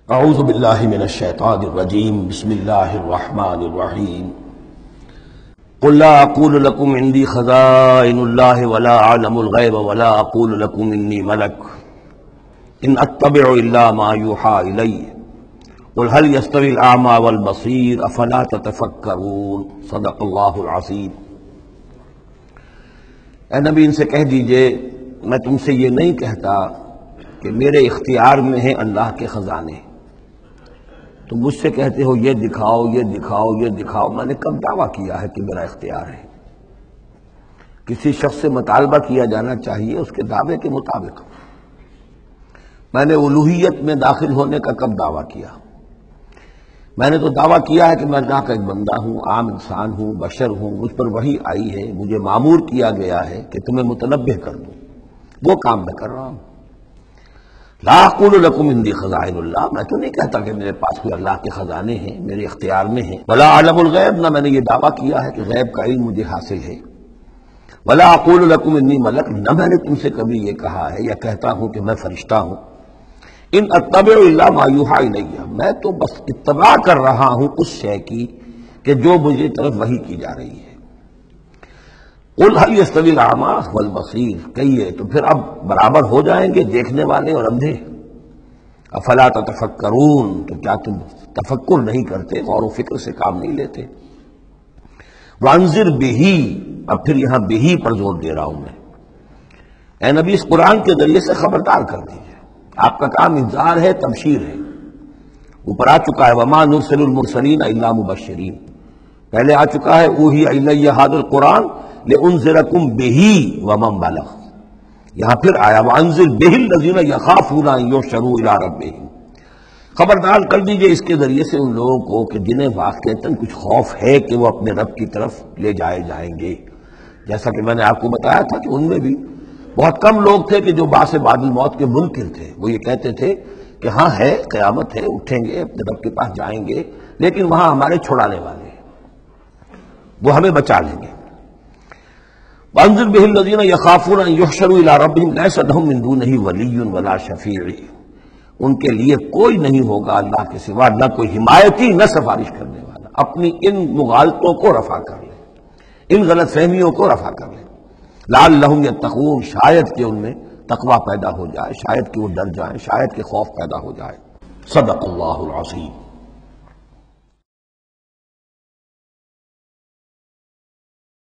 اعوذ باللہ من الشیطان الرجیم بسم اللہ الرحمن الرحیم قل لا اقول لكم عندي خزائن الله ولا اعلم الغیب ولا اقول لكم انی ملک ان اتبع الا ما یوحى الی قل هل يستوي الاعمى والبصیر افلا تتفکرون صدق اللہ العظیم۔ اے نبی ان سے کہہ دیجئے میں تم سے یہ نہیں کہتا کہ میرے اختیار میں ہیں اللہ کے خزانے، تم مجھ سے کہتے ہو یہ دکھاؤ یہ دکھاؤ یہ دکھاؤ۔ میں نے کب دعویٰ کیا ہے کہ میرا اختیار ہے؟ کسی شخص سے مطالبہ کیا جانا چاہیے اس کے دعوے کے مطابق۔ میں نے الوہیت میں داخل ہونے کا کب دعویٰ کیا؟ میں نے تو دعویٰ کیا ہے کہ میں اللہ کا ایک بندہ ہوں، عام انسان ہوں، بشر ہوں، مجھ پر وحی آئی ہے، مجھے مامور کیا گیا ہے کہ تمہیں متنبہ کر دوں، وہ کام میں کر رہا ہوں۔ لا اقول لکم عندی خزائن اللہ، میں تو نہیں کہتا کہ میرے پاس کوئی اللہ کے خزانے ہیں، میرے اختیار میں ہیں۔ ولا اعلم الغیب، نہ میں نے یہ دعویٰ کیا ہے کہ غیب کا علم مجھے حاصل ہے۔ ولا اقول لکم انی ملک، نہ میں نے تم سے کبھی یہ کہا ہے یا کہتا ہوں کہ میں فرشتہ ہوں۔ ان اتبع الا ما یوحی الی، میں تو بس اتباع کر رہا ہوں اس شے کی کہ جو مجھے طرف وحی کی جا رہی ہے۔ قل هل يستوي الاعمى والبصیر، کہیے تو پھر اب برابر ہو جائیں گے دیکھنے والے اور اندھے؟ افلا تتفکرون، تو کیا تم تفکر نہیں کرتے، غور و فکر سے کام نہیں لیتے؟ وانذر بہ، اب پھر یہاں بہ پر زور دے رہا ہوں میں۔ اے نبی اس قرآن کے ذریعے سے خبردار کر دیجیے، آپ کا کام انذار ہے، تبشیر ہے۔ اوپر آ چکا ہے وما نرسل المرسلین الا مبشرین، پہلے آ چکا ہے اوحی الی ھذا القرآن لانذرکم بہ ومن بلغ، یہاں پھر آیا وانذر بہ الذین یخافون ان یحشروا الی ربہم، خبردار کر دیجئے اس کے ذریعے سے ان لوگوں کو کہ جنہیں واقعتاً کچھ خوف ہے کہ وہ اپنے رب کی طرف لے جائے جائیں گے۔ جیسا کہ میں نے آپ کو بتایا تھا کہ ان میں بھی بہت کم لوگ تھے کہ جو بعث بعد الموت کے منکر تھے، وہ یہ کہتے تھے کہ ہاں ہے قیامت ہے، اٹھیں گے اپنے رب کے پاس جائیں گے، لیکن وہاں ہمارے چھڑانے والے ہیں، وہ ہمیں بچا لیں گے۔ وانذر بہ الذین یخافون ان یحشروا الی ربہم لیس لہم من دونہ ولی ولا شفیع، ان کے لیے کوئی نہیں ہوگا اللہ کے سوا، نہ کوئی حمایتی نہ سفارش کرنے والا۔ اپنی ان مغالطوں کو رفع کر لیں، ان غلط فہمیوں کو رفع کر لیں۔ لعلہم یتقون، شاید کہ ان میں تقوی پیدا ہو جائے، شاید کہ وہ ڈر جائیں، شاید کہ خوف پیدا ہو جائے۔ صدق اللہ العظیم۔